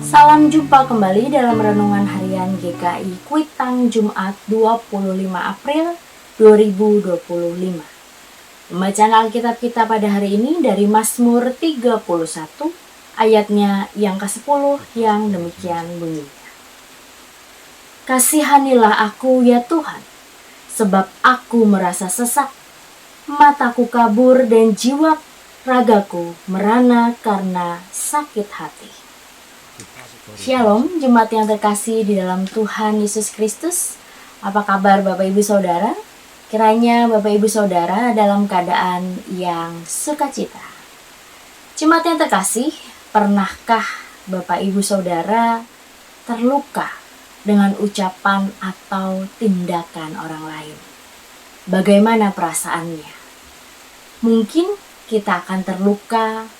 Salam jumpa kembali dalam Renungan Harian GKI Kuitang Jumat 25 April 2025. Pembacaan Alkitab kita pada hari ini dari Mazmur 31 ayatnya yang ke-10 yang demikian bunyinya. Kasihanilah aku ya Tuhan, sebab aku merasa sesak. Mataku kabur dan jiwa ragaku merana karena sakit hati. Shalom, jemaat yang terkasih di dalam Tuhan Yesus Kristus. Apa kabar Bapak Ibu Saudara? Kiranya Bapak Ibu Saudara dalam keadaan yang sukacita. Jemaat yang terkasih, pernahkah Bapak Ibu Saudara terluka dengan ucapan atau tindakan orang lain? Bagaimana perasaannya? Mungkin kita akan terluka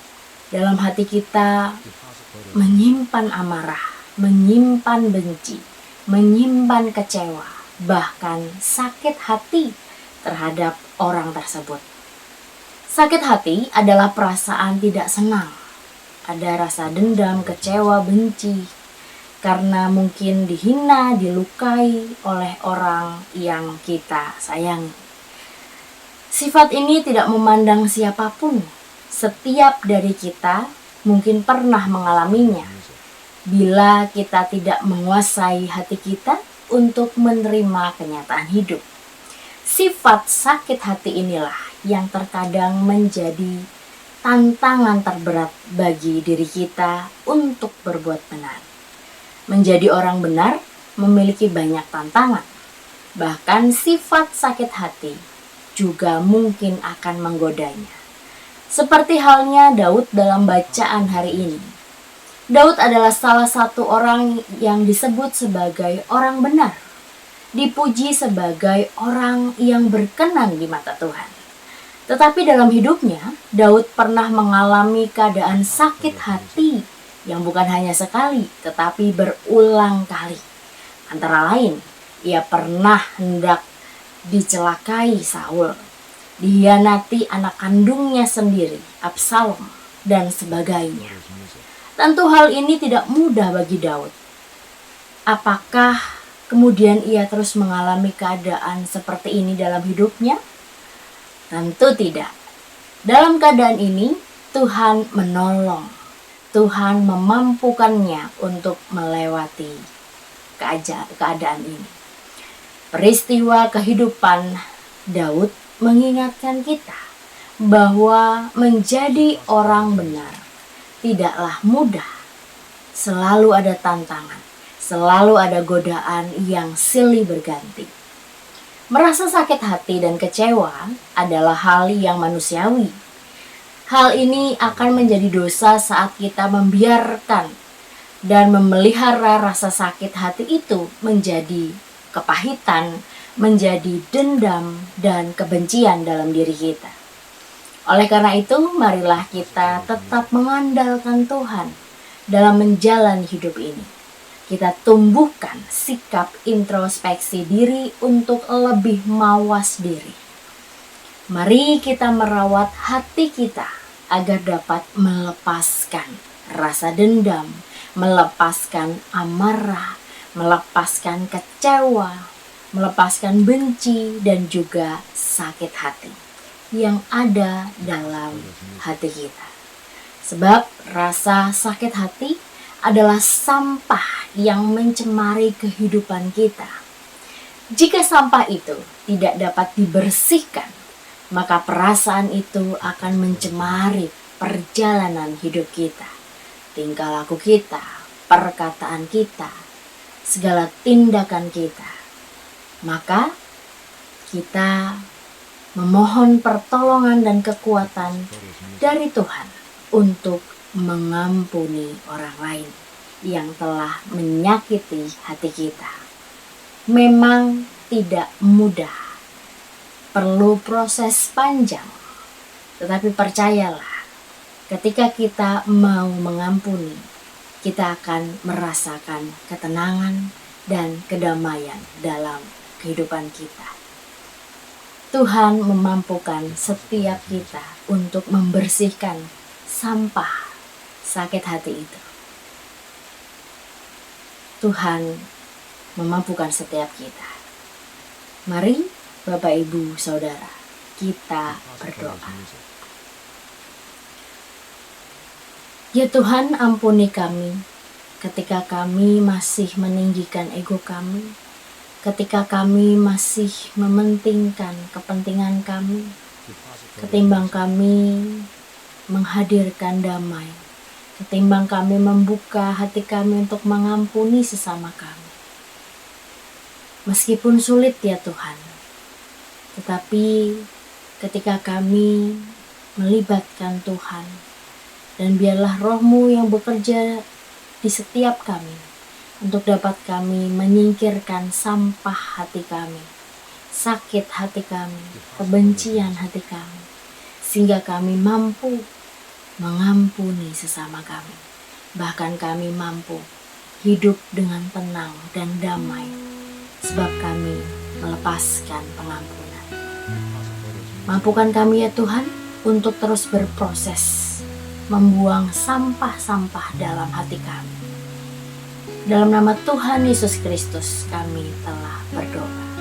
dalam hati kita, menyimpan amarah, menyimpan benci, menyimpan kecewa, bahkan sakit hati terhadap orang tersebut. Sakit hati adalah perasaan tidak senang. Ada rasa dendam, kecewa, benci, karena mungkin dihina, dilukai oleh orang yang kita sayangi. Sifat ini tidak memandang siapapun. Setiap dari kita mungkin pernah mengalaminya. Bila kita tidak menguasai hati kita untuk menerima kenyataan hidup. Sifat sakit hati inilah yang terkadang menjadi tantangan terberat bagi diri kita untuk berbuat benar. Menjadi orang benar memiliki banyak tantangan. Bahkan sifat sakit hati juga mungkin akan menggodanya. Seperti halnya Daud dalam bacaan hari ini. Daud adalah salah satu orang yang disebut sebagai orang benar, dipuji sebagai orang yang berkenan di mata Tuhan. Tetapi dalam hidupnya, Daud pernah mengalami keadaan sakit hati yang bukan hanya sekali, tetapi berulang kali. Antara lain, ia pernah hendak dicelakai Saul, dihianati anak kandungnya sendiri, Absalom, dan sebagainya. Tentu hal ini tidak mudah bagi Daud. Apakah kemudian ia terus mengalami keadaan seperti ini dalam hidupnya? Tentu tidak. Dalam keadaan ini, Tuhan menolong. Tuhan memampukannya untuk melewati keadaan ini. Peristiwa kehidupan Daud mengingatkan kita bahwa menjadi orang benar tidaklah mudah. Selalu ada tantangan, selalu ada godaan yang silih berganti. Merasa sakit hati dan kecewa adalah hal yang manusiawi. Hal ini akan menjadi dosa saat kita membiarkan dan memelihara rasa sakit hati itu menjadi kepahitan, menjadi dendam dan kebencian dalam diri kita. Oleh karena itu, marilah kita tetap mengandalkan Tuhan dalam menjalani hidup ini. Kita tumbuhkan sikap introspeksi diri untuk lebih mawas diri. Mari kita merawat hati kita agar dapat melepaskan rasa dendam, melepaskan amarah, melepaskan kecewa, melepaskan benci dan juga sakit hati yang ada dalam hati kita. Sebab rasa sakit hati adalah sampah yang mencemari kehidupan kita. Jika sampah itu tidak dapat dibersihkan, maka perasaan itu akan mencemari perjalanan hidup kita, tingkah laku kita, perkataan kita, segala tindakan kita. Maka kita memohon pertolongan dan kekuatan dari Tuhan untuk mengampuni orang lain yang telah menyakiti hati kita. Memang tidak mudah, perlu proses panjang, tetapi percayalah, ketika kita mau mengampuni, kita akan merasakan ketenangan dan kedamaian dalam kehidupan kita. Tuhan memampukan setiap kita untuk membersihkan sampah sakit hati itu. Tuhan memampukan setiap kita. Mari Bapak Ibu Saudara, kita berdoa. Ya Tuhan, ampuni kami ketika kami masih meninggikan ego kami, ketika kami masih mementingkan kepentingan kami, ketimbang kami menghadirkan damai, ketimbang kami membuka hati kami untuk mengampuni sesama kami. Meskipun sulit ya Tuhan, tetapi ketika kami melibatkan Tuhan, dan biarlah Roh-Mu yang bekerja di setiap kami, untuk dapat kami menyingkirkan sampah hati kami, sakit hati kami, kebencian hati kami, sehingga kami mampu mengampuni sesama kami. Bahkan kami mampu hidup dengan tenang dan damai, sebab kami melepaskan pengampunan. Mampukan kami ya Tuhan untuk terus berproses, membuang sampah-sampah dalam hati kami. Dalam nama Tuhan Yesus Kristus kami telah berdoa.